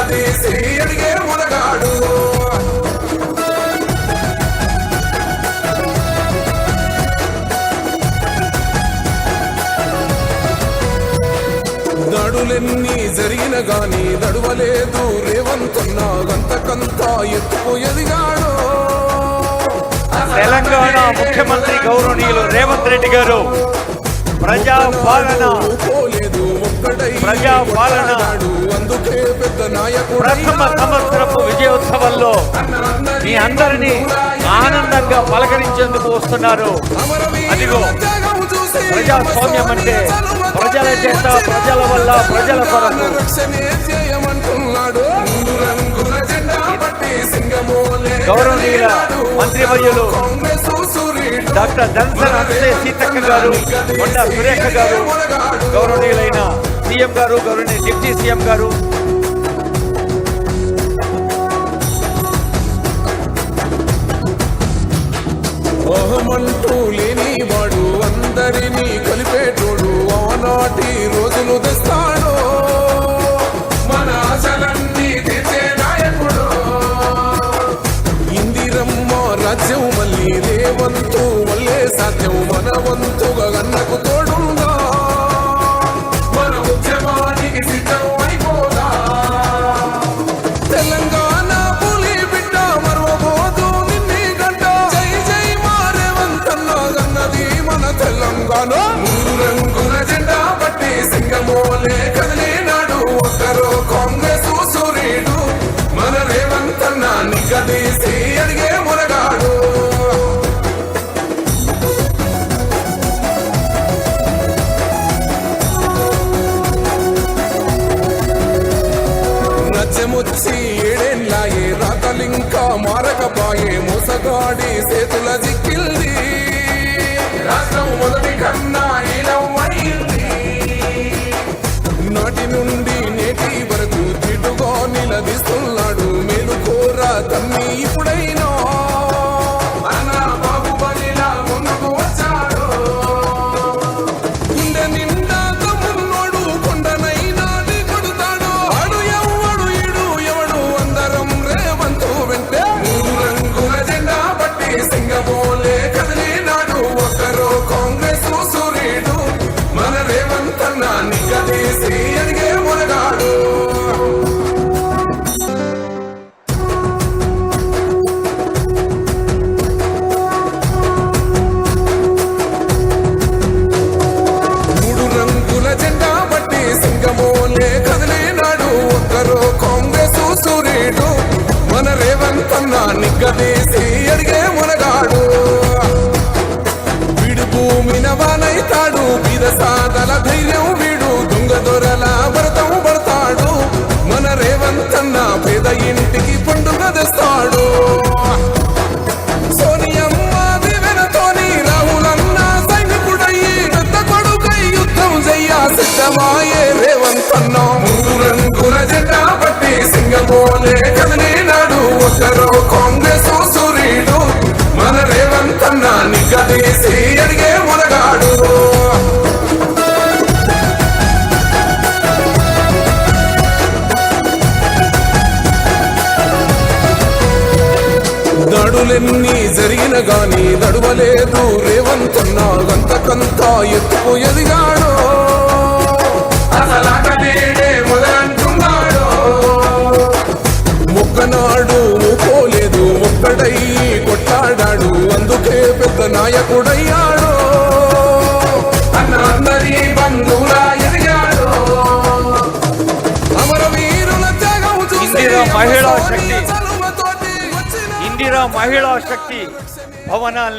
నిగ్గదీసి అడిగే మునగాడు. దాడులెన్ని జరిగిన గాని నడువలేదు రేవంతన్న గంతకంతా ఎత్తుకు ఎదిగాడు. తెలంగాణ ముఖ్యమంత్రి గౌరవనీయులు రేవంత్ రెడ్డి గారు ప్రజాపాలన అందుకే పెద్ద నాయకుడు. ప్రథమ సంవత్సరపు విజయోత్సవంలో మీ అందరినీ ఆనందంగా పలకరించేందుకు వస్తున్నారు. అదిగో ప్రజాస్వామ్యం అంటే ప్రజల చేత, ప్రజల వల్ల, ప్రజల కొరకు. గౌరవనీయుల మంత్రివర్యులు డాక్టర్ ధన్సన్ అంతే సీతక్క గారు, కొండా సురేఖ గారు, గౌరవనీయులైన సీఎం గారు, గౌరవనీయ డిప్యూటీ సీఎం గారు, ఓహమంటూ లేని వాడు అందరినీ కలిపేటోడు ఆనాటి రోజులు తెస్తాడు. మన ఆశలన్నీ తెచ్చే నాయకుడు. ఇందిరమ్మ రాజ్యం మళ్ళీ రేవంతు వల్లే సాధ్యం. మన వంతుగా గన్నకు తోడుందా, మన ఉద్యమానికి సిద్ధం అయిపోదా. తెలంగాణ పులి బిడ్డ మరవబోదు నిన్ని గంట. జై జై మారేవంతన్న గన్నది మన తెలంగాణ. మూడు రంగుల జెండా పట్టి సింగమోలే కదిలినాడు. ఒక్కరో కాంగ్రెస్ సూర్యుడు. మన రేవంతన్న నిగ్గదీసి అడిగే మునగాడు. నచ్చముచ్చి ఏడేళ్ళాయే రాతలింకా మారకపాయే. మోసగాడి చేతుల జిక్కిల్ది రాష్ట్రం మొదటి కన్నా ఈలవ్వయింది. నాటి నుండి నేటి వరకు తిటుగా నిలదీస్తున్నాడు. మేలుకోరా తమ్మి ఇప్పుడైనా అన్న బాహుబలిలా ముందుకు వచ్చాడు. గుండె నిండా తమ్మున్నోడు కొండనైనా కొడుతాడు. ఆడు ఎవడు ఈడు ఎవడు అందరం రేవంతు వెంటే. మూడు రంగుల జెండా పట్టి సింగమోలే కదిలినాడు. ఒక్కరో కాంగ్రెస్ సూర్యుడు. మన రేవంతన్న నిగ్గదీసి అడిగే మునగాడు. మూడు రంగుల జెండా పట్టి సింగమోలే కదిలినాడు. ఒక్కరో కాంగ్రెస్ సూర్యుడు. మన రేవంతన్న నిగ్గదీసి అడిగే మునగాడు. వీడు భూమిన వానైతాడు. బీద సాదల ధైర్యం వీడు. దొంగ దొరల భరతం పడతాడు. మన రేవంతన్న పేద ఇంటికి పండుగ తెస్తాడు. సోనియమ్మ దివెనతోని రాహులన్న సైనికుడయ్యి పెద్ద కొడుకై యుద్ధం చెయ్య సిద్ధమాయే రేవంతన్న. మూడు రంగుల జెండా పట్టి సింగమోలే కదిలినాడు. ఒక్కరో కాంగ్రెస్ సూర్యుడు. మన రేవంతన్న నిగ్గదీసి అడిగే మునగాడు. దాడులెన్ని జరిగిన గాని నడువలేదు రేవంతన్న గంతకంతా ఎత్తుకు ఎదిగాడు. మొదలంటున్నాడు. మొక్కనాడు మూకోలేదు, ఒక్కడై కొట్లాడాడు. అందుకే పెద్ద నాయకుడయ్యాడు. అన్న అందరి బంధువులా ఎదిగాడు. అమరవీరుల త్యాగం చూసి ఇందిరా మహిళా శక్తి భవనాన్ని